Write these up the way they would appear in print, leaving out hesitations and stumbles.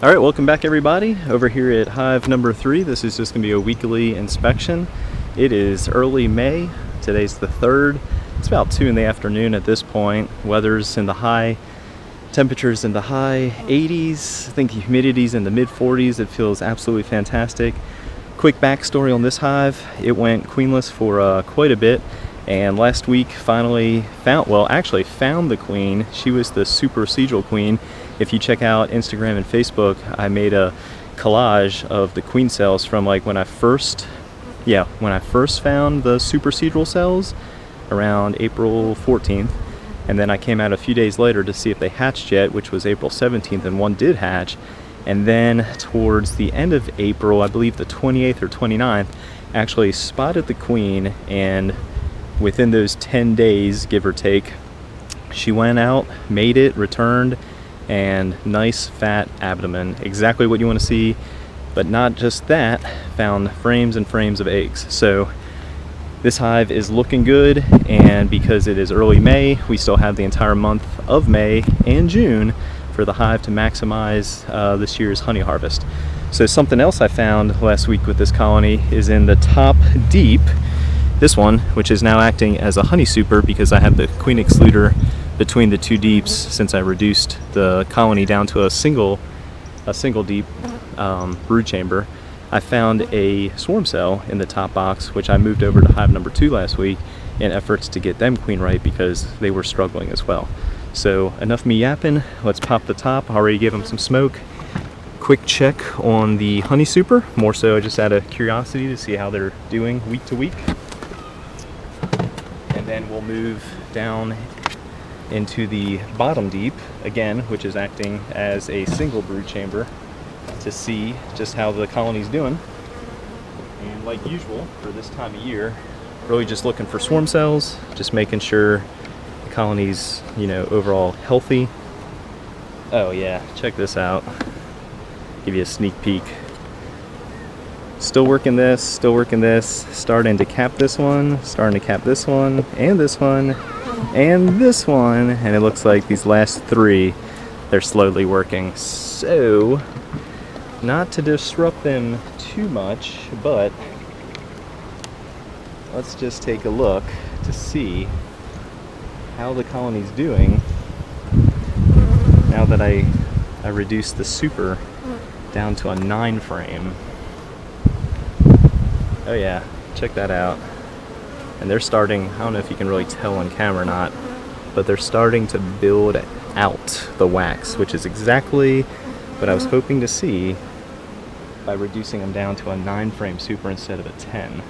All right, welcome back everybody. Over here at hive number 3, this is just gonna be a weekly inspection. It is early May. Today's the 3rd. It's about 2 in the afternoon at this point. Weather's in the high, temperatures in the high 80s. I think the humidity's in the mid 40s. It feels absolutely fantastic. Quick backstory on this hive. It went queenless for quite a bit, and last week finally found the queen. She was the supersedure queen. If you check out Instagram and Facebook, I made a collage of the queen cells from like when I first found the supersedure cells around April 14th, and then I came out a few days later to see if they hatched yet, which was April 17th, and one did hatch. And then towards the end of April, I believe the 28th or 29th, actually spotted the queen, and within those 10 days, give or take, she went out, made it, returned, and nice fat abdomen, exactly what you want to see. But not just that, found frames and frames of eggs. So this hive is looking good, and because it is early May, we still have the entire month of May and June for the hive to maximize this year's honey harvest. So something else I found last week with this colony is in the top deep, this one, which is now acting as a honey super because I have the queen excluder between the two deeps since I reduced the colony down to a single deep brood chamber. I found a swarm cell in the top box, which I moved over to hive number 2 last week in efforts to get them queen right because they were struggling as well. So enough me yapping, let's pop the top. I already gave them some smoke. Quick check on the honey super, more so just out of curiosity to see how they're doing week to week. And then we'll move down into the bottom deep again, which is acting as a single brood chamber, to see just how the colony's doing. And like usual for this time of year, really just looking for swarm cells, just making sure the colony's, overall healthy. Oh yeah, check this out. Give you a sneak peek. Still working this, starting to cap this one, starting to cap this one, and this one, and this one, and it looks like these last 3, they're slowly working. So, not to disrupt them too much, but let's just take a look to see how the colony's doing now that I reduced the super down to a 9 frame. Oh yeah, check that out. And they're starting, I don't know if you can really tell on camera or not, but they're starting to build out the wax, which is exactly what I was hoping to see by reducing them down to a 9 frame super instead of a 10.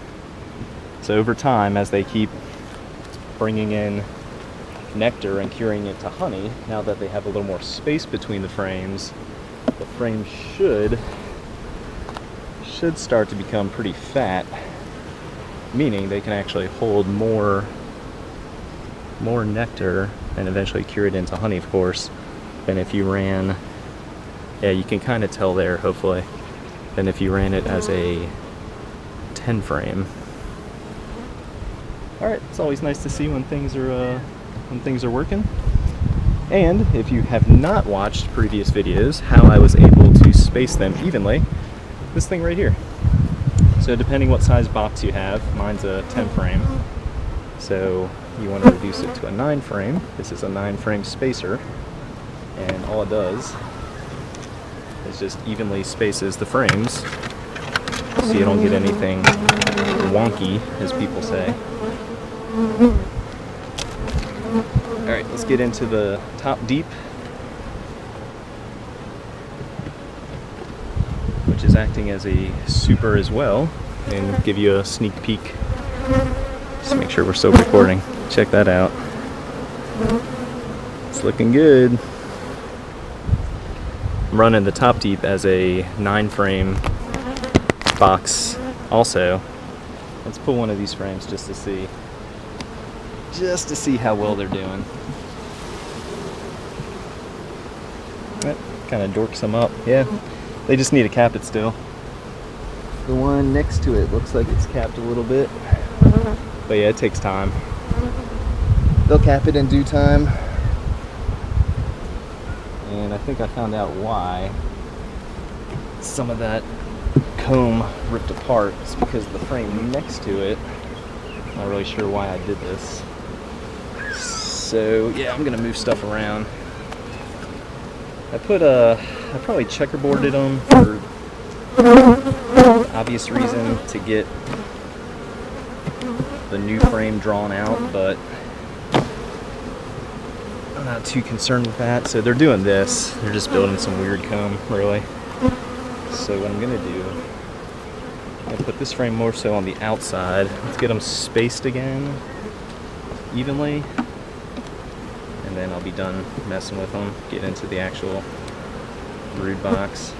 So over time, as they keep bringing in nectar and curing it to honey, now that they have a little more space between the frames should start to become pretty fat, meaning they can actually hold more nectar and eventually cure it into honey, of course, than if you ran, yeah, you can kind of tell there, hopefully, than if you ran it as a 10 frame. Alright, it's always nice to see when things are working. And if you have not watched previous videos, how I was able to space them evenly, this thing right here. So depending what size box you have, mine's a 10 frame, so you want to reduce it to a 9 frame. This is a 9 frame spacer, and all it does is just evenly spaces the frames so you don't get anything wonky, as people say. Alright, let's get into the top deep, which is acting as a super as well, and give you a sneak peek. Just make sure we're still recording. Check that out. It's looking good. I'm running the top deep as a 9 frame box also. Let's pull one of these frames just to see how well they're doing. That kind of dorks them up. Yeah, they just need to cap it still. The one next to it looks like it's capped a little bit, but yeah, it takes time. They'll cap it in due time, and I think I found out why. some of that comb ripped apart. It's because the frame next to it. Not really sure why I did this. So yeah, I'm gonna move stuff around. I probably checkerboarded them for obvious reason to get the new frame drawn out, but I'm not too concerned with that. So they're doing this. They're just building some weird comb, really. So what I'm gonna do, I'm gonna put this frame more so on the outside. Let's get them spaced again evenly, and then I'll be done messing with them, get into the actual brood box.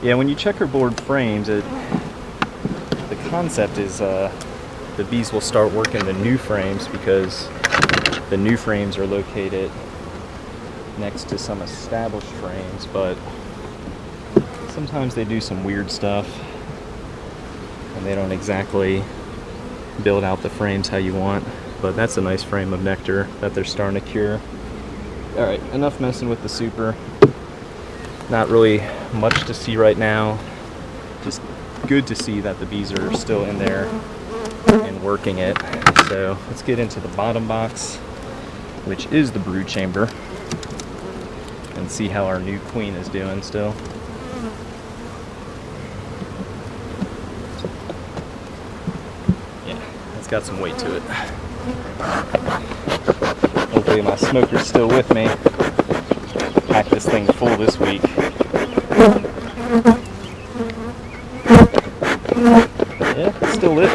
Yeah, when you checkerboard frames, the concept is the bees will start working the new frames because the new frames are located next to some established frames, but sometimes they do some weird stuff and they don't exactly build out the frames how you want. But that's a nice frame of nectar that they're starting to cure. Alright, enough messing with the super. Not really much to see right now. Just good to see that the bees are still in there and working it. So let's get into the bottom box, which is the brood chamber, and see how our new queen is doing still. Yeah, it's got some weight to it. Hopefully my smoker's still with me. Pack this thing full this week. Yeah, it's still lit.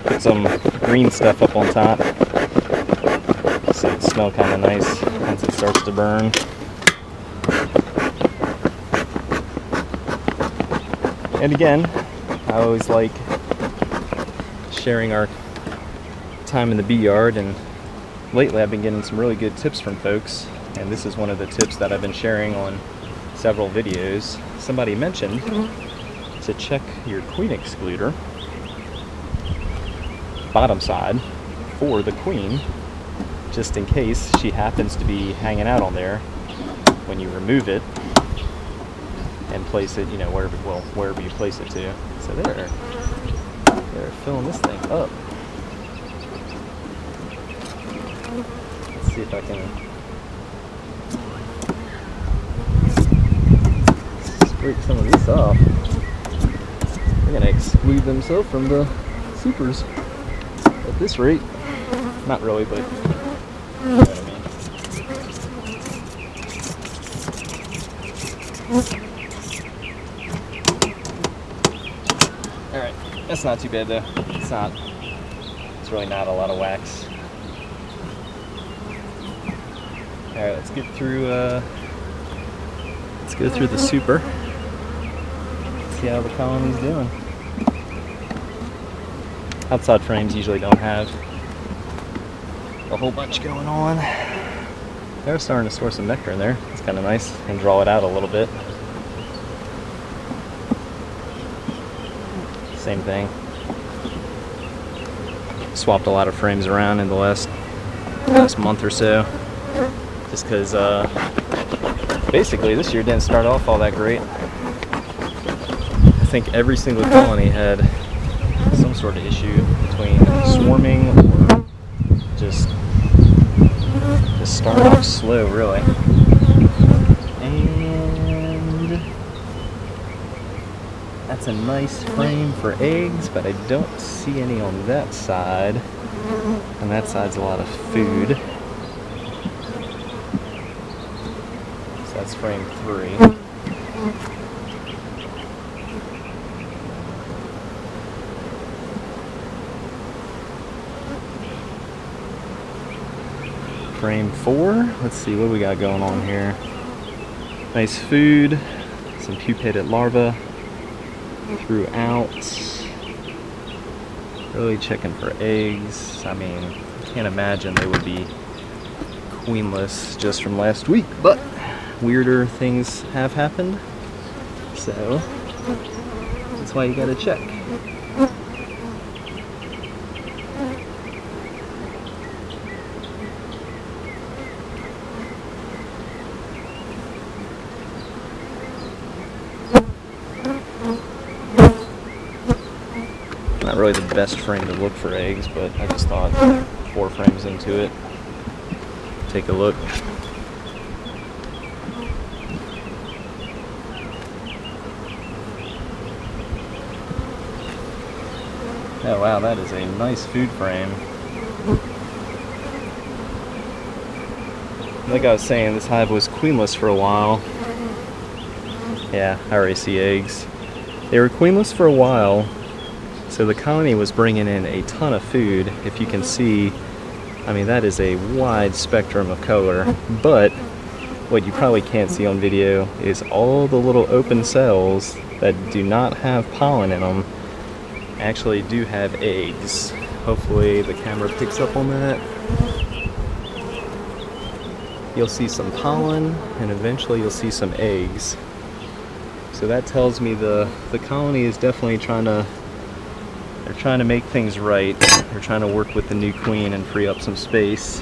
Put some green stuff up on top so it smells kind of nice once it starts to burn. And again, I always like sharing our time in the bee yard, and lately I've been getting some really good tips from folks, and this is one of the tips that I've been sharing on several videos. Somebody mentioned to check your queen excluder bottom side for the queen, just in case she happens to be hanging out on there when you remove it and place it, you know, wherever you place it to. So they're filling this thing up. Let's see if I can scrape some of this off. They're gonna exclude themselves from the supers at this rate. Not really, but you know what I mean. Alright, that's not too bad though. It's really not a lot of wax. Alright, let's go through the super. See how the colony's doing. Outside frames usually don't have a whole bunch going on. They're starting to store some nectar in there. It's kind of nice, and draw it out a little bit. Same thing. Swapped a lot of frames around in the last month or so, just because basically this year didn't start off all that great. I think every single colony had some sort of issue between swarming or just starting off slow, really. And that's a nice frame for eggs, but I don't see any on that side. And that side's a lot of food. So that's frame 3. Frame 4. Let's see what we got going on here. Nice food, some pupated larvae throughout. Really checking for eggs. I mean, I can't imagine they would be queenless just from last week, but weirder things have happened. So that's why you gotta check. Not really the best frame to look for eggs, but I just thought 4 frames into it. Take a look. Oh wow, that is a nice food frame. Like I was saying, this hive was queenless for a while. Yeah, I already see eggs. They were queenless for a while, so the colony was bringing in a ton of food. If you can see, I mean, that is a wide spectrum of color, but what you probably can't see on video is all the little open cells that do not have pollen in them actually do have eggs. Hopefully the camera picks up on that. You'll see some pollen, and eventually you'll see some eggs. So that tells me the colony is definitely they're trying to make things right. They're trying to work with the new queen and free up some space.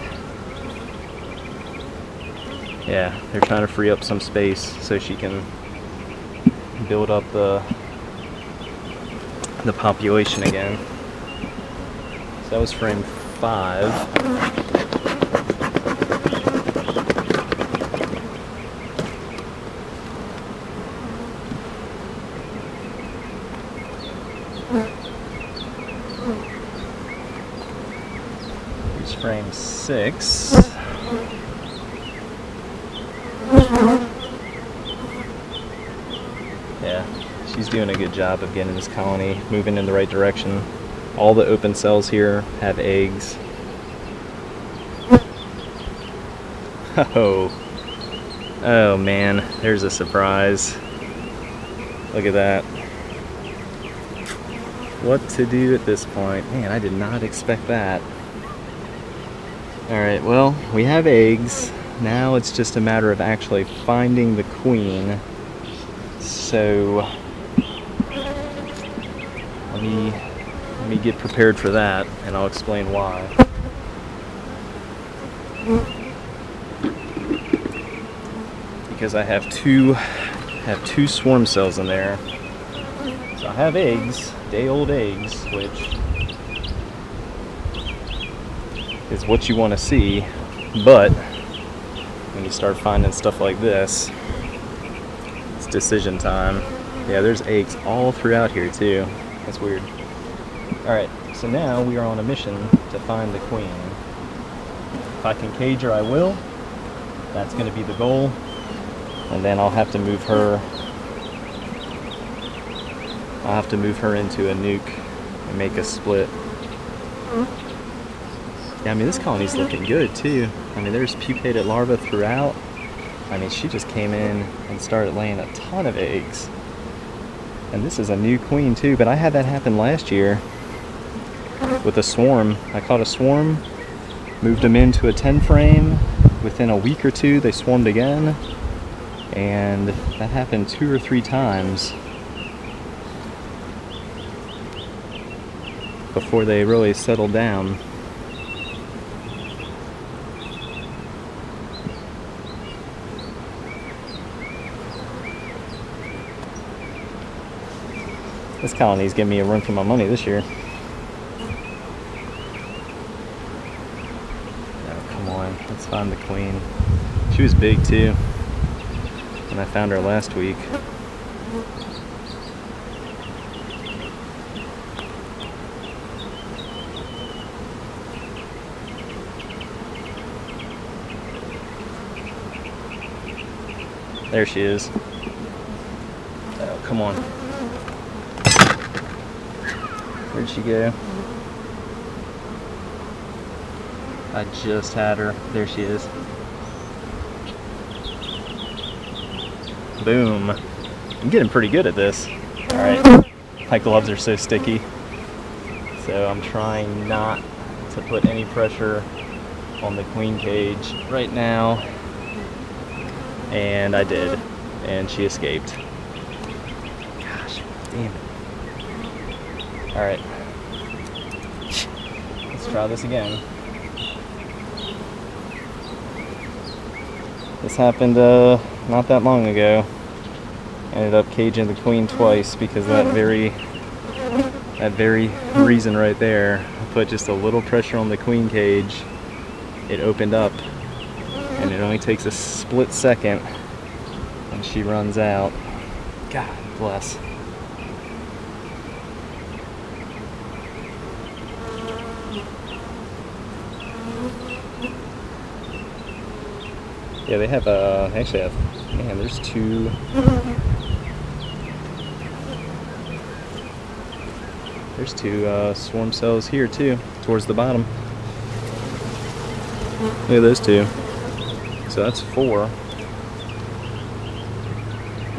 Yeah, they're trying to free up some space so she can build up the population again. So that was frame 5. Here's frame 6. Yeah, she's doing a good job of getting this colony moving in the right direction. All the open cells here have eggs. Oh man, there's a surprise. Look at that. What to do at this point? Man, I did not expect that. Alright, well, we have eggs. Now it's just a matter of actually finding the queen. So let me get prepared for that, and I'll explain why. Because I have two swarm cells in there. So I have eggs, day-old eggs, which is what you want to see, but when you start finding stuff like this, it's decision time. Yeah, there's eggs all throughout here too. That's weird. Alright, so now we are on a mission to find the queen. If I can cage her, I will. That's going to be the goal. And then I'll have to move her. I'll have to move her into a nuke and make a split. Yeah, I mean, this colony's looking good too. I mean, there's pupated larvae throughout. I mean, she just came in and started laying a ton of eggs. And this is a new queen too, but I had that happen last year with a swarm. I caught a swarm, moved them into a 10 frame. Within a week or two, they swarmed again. And that happened 2 or 3 times before they really settled down. This colony's giving me a run for my money this year. Oh, come on. Let's find the queen. She was big too. And I found her last week. There she is. Oh, come on. Where'd she go? I just had her. There she is. Boom. I'm getting pretty good at this. Alright. My gloves are so sticky. So I'm trying not to put any pressure on the queen cage right now. And I did. And she escaped. Gosh, damn it. Alright. Let's try this again. This happened not that long ago. Ended up caging the queen twice because that very that very reason right there. I put just a little pressure on the queen cage, it opened up, and it only takes a split second and she runs out. God bless. Yeah, they have actually have, man, there's two. There's two swarm cells here too, towards the bottom. Look at those two. So that's 4.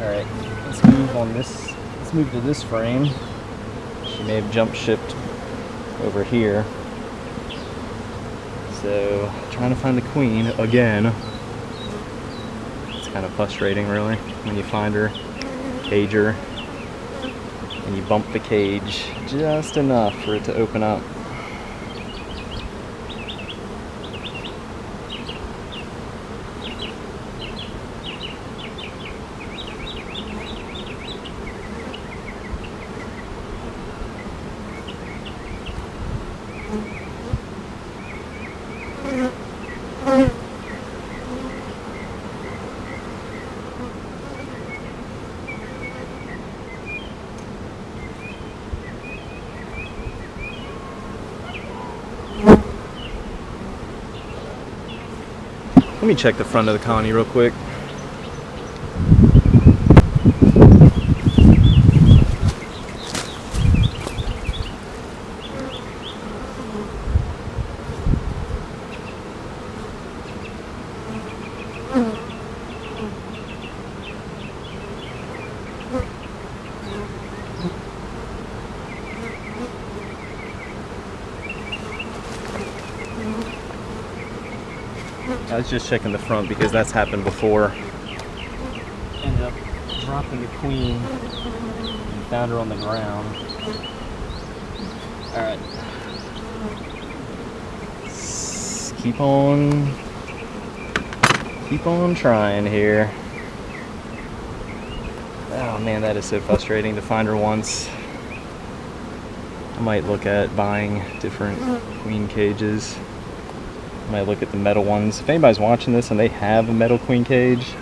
Alright, let's move on this. Let's move to this frame. She may have jump shipped over here. So, trying to find the queen again. It's kind of frustrating, really, when you find her, cage her, and you bump the cage just enough for it to open up. Let me check the front of the colony real quick. I was just checking the front because that's happened before. Ended up dropping the queen and found her on the ground. Alright. Keep on trying here. Oh man, that is so frustrating to find her once. I might look at buying different queen cages. I might look at the metal ones. If anybody's watching this and they have a metal queen cage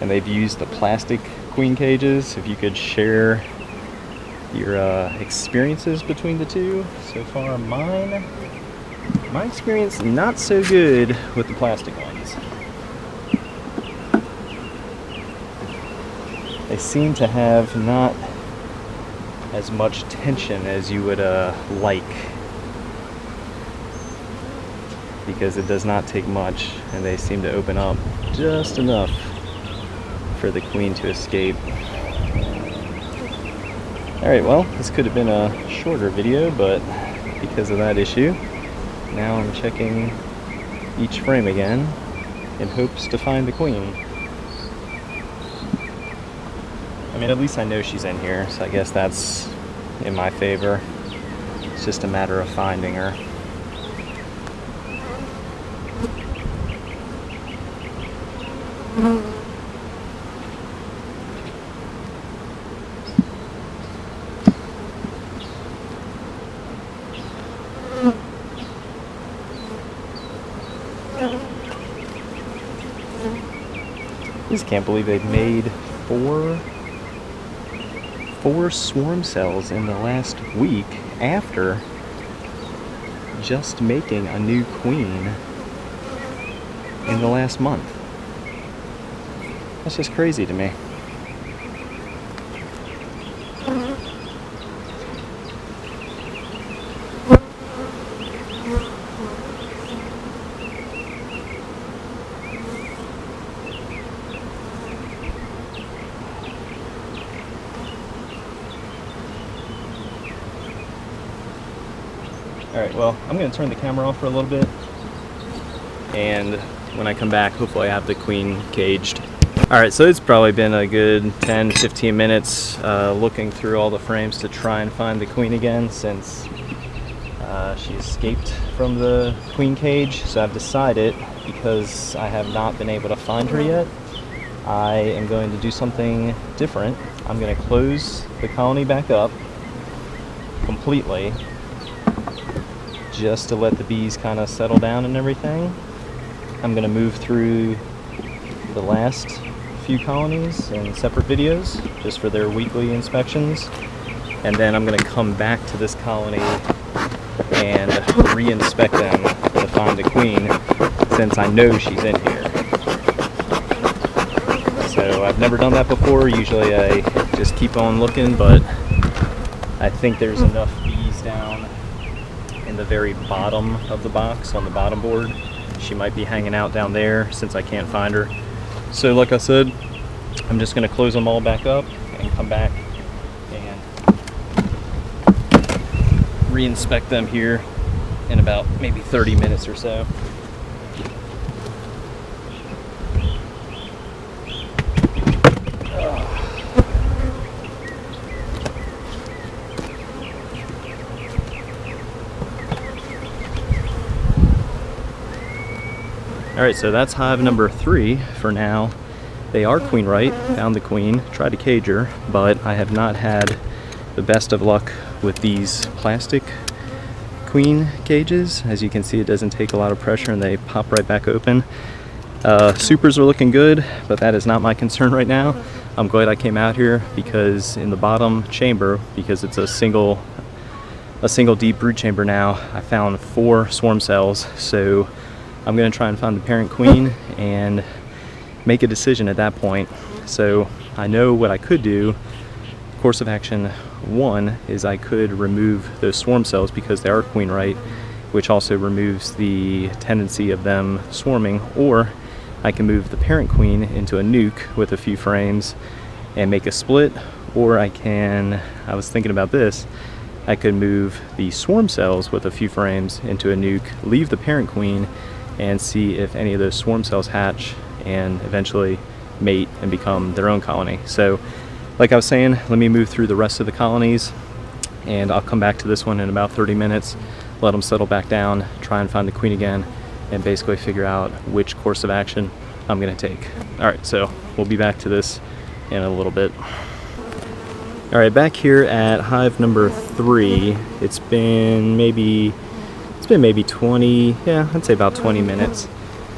and they've used the plastic queen cages, if you could share your experiences between the two. So far, my experience not so good with the plastic ones. They seem to have not as much tension as you would like, because it does not take much and they seem to open up just enough for the queen to escape. Alright, well, this could have been a shorter video, but because of that issue, now I'm checking each frame again in hopes to find the queen. I mean, at least I know she's in here, so I guess that's in my favor. It's just a matter of finding her. I just can't believe they've made four swarm cells in the last week after just making a new queen in the last month. That's just crazy to me. Alright, well, I'm going to turn the camera off for a little bit, and when I come back, hopefully I have the queen caged. Alright, so it's probably been a good 10-15 minutes looking through all the frames to try and find the queen again, since she escaped from the queen cage. So I've decided, because I have not been able to find her yet, I am going to do something different. I'm going to close the colony back up, completely, just to let the bees kind of settle down and everything. I'm going to move through the last few colonies in separate videos just for their weekly inspections, and then I'm going to come back to this colony and re-inspect them to find the queen, since I know she's in here. So I've never done that before. Usually I just keep on looking, but I think there's enough bees down in the very bottom of the box on the bottom board. She might be hanging out down there since I can't find her. So like I said, I'm just going to close them all back up and come back and re-inspect them here in about maybe 30 minutes or so. Alright, so that's hive number 3 for now. They are queen right, found the queen, tried to cage her, but I have not had the best of luck with these plastic queen cages. As you can see, it doesn't take a lot of pressure and they pop right back open. Supers are looking good, but that is not my concern right now. I'm glad I came out here because in the bottom chamber, because it's a single deep brood chamber now, I found 4 swarm cells. So I'm going to try and find the parent queen and make a decision at that point. So I know what I could do. Course of action 1 is I could remove those swarm cells because they are queen right, which also removes the tendency of them swarming, or I can move the parent queen into a nuke with a few frames and make a split, or I was thinking about this, I could move the swarm cells with a few frames into a nuke, leave the parent queen, and see if any of those swarm cells hatch and eventually mate and become their own colony. So like I was saying, let me move through the rest of the colonies and I'll come back to this one in about 30 minutes, let them settle back down, try and find the queen again, and basically figure out which course of action I'm going to take. Alright, so we'll be back to this in a little bit. Alright, back here at hive number 3, it's been maybe 20, yeah, I'd say about 20 minutes.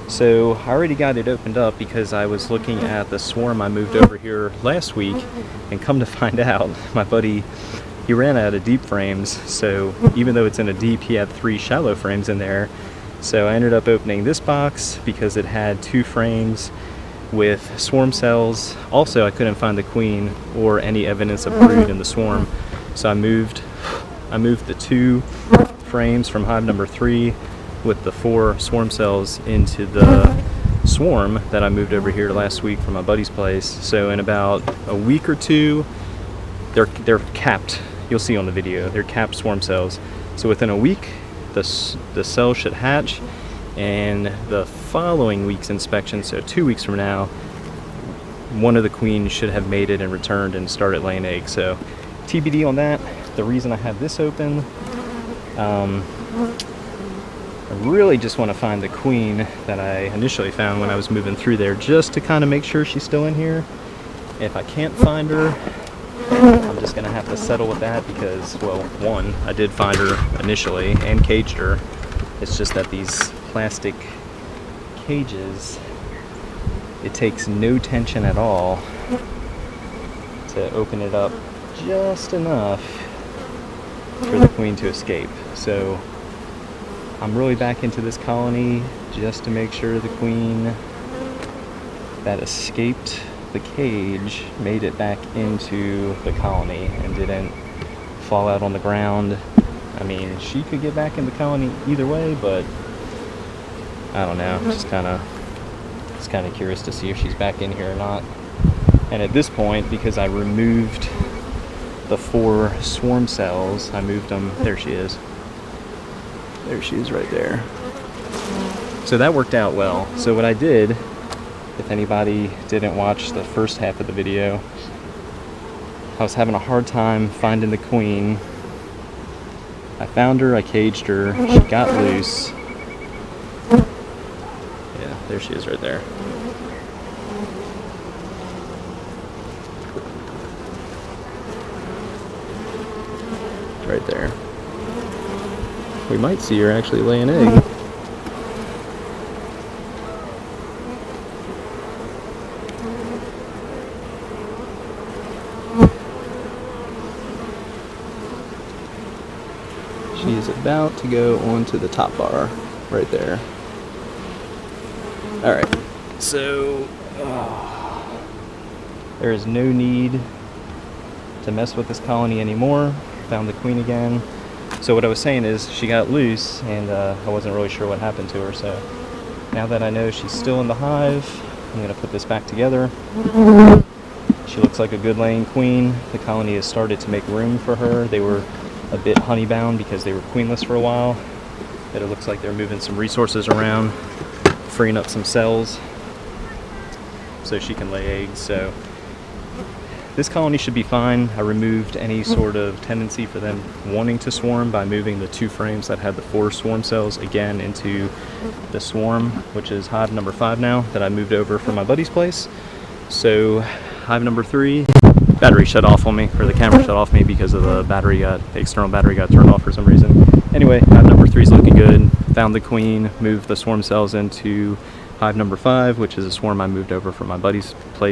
So I already got it opened up because I was looking at the swarm I moved over here last week, and come to find out, my buddy, he ran out of deep frames. So even though it's in a deep, he had 3 shallow frames in there. So I ended up opening this box because it had 2 frames with swarm cells. Also, I couldn't find the queen or any evidence of brood in the swarm. So I moved the 2 frames from hive number 3 with the 4 swarm cells into the swarm that I moved over here last week from my buddy's place. So in about a week or 2, they're capped. You'll see on the video, they're capped swarm cells. So within a week, the cells should hatch, and the following week's inspection, so 2 weeks from now, one of the queens should have mated and returned and started laying eggs. So TBD on that. The reason I have this open, I really just want to find the queen that I initially found when I was moving through there, just to kind of make sure she's still in here. If I can't find her, I'm just going to have to settle with that because, well, 1, I did find her initially and caged her. It's just that these plastic cages, it takes no tension at all to open it up just enough for the queen to escape. So I'm really back into this colony just to make sure the queen that escaped the cage made it back into the colony and didn't fall out on the ground. I mean, she could get back in the colony either way, but I don't know. Just kind of curious to see if she's back in here or not. And at this point, because I removed the 4 swarm cells, I moved them. There she is. There she is right there. So that worked out well. So what I did, if anybody didn't watch the first half of the video, I was having a hard time finding the queen. I found her, I caged her, she got loose. Yeah, there she is right there. right there. We might see her actually lay an egg. She is about to go onto the top bar right there. Alright, so there is no need to mess with this colony anymore. Found the queen again. So what I was saying is she got loose and I wasn't really sure what happened to her. So now that I know she's still in the hive, I'm going to put this back together. She looks like a good laying queen. The colony has started to make room for her. They were a bit honey bound because they were queenless for a while. But it looks like they're moving some resources around, freeing up some cells so she can lay eggs. So this colony should be fine. I removed any sort of tendency for them wanting to swarm by moving the 2 frames that had the 4 swarm cells again into the swarm, which is hive number 5 now that I moved over from my buddy's place. So hive number 3, battery shut off on me, or the camera shut off me because of the external battery got turned off for some reason. Anyway, hive number 3 is looking good. Found the queen, moved the swarm cells into hive number 5, which is a swarm I moved over from my buddy's place.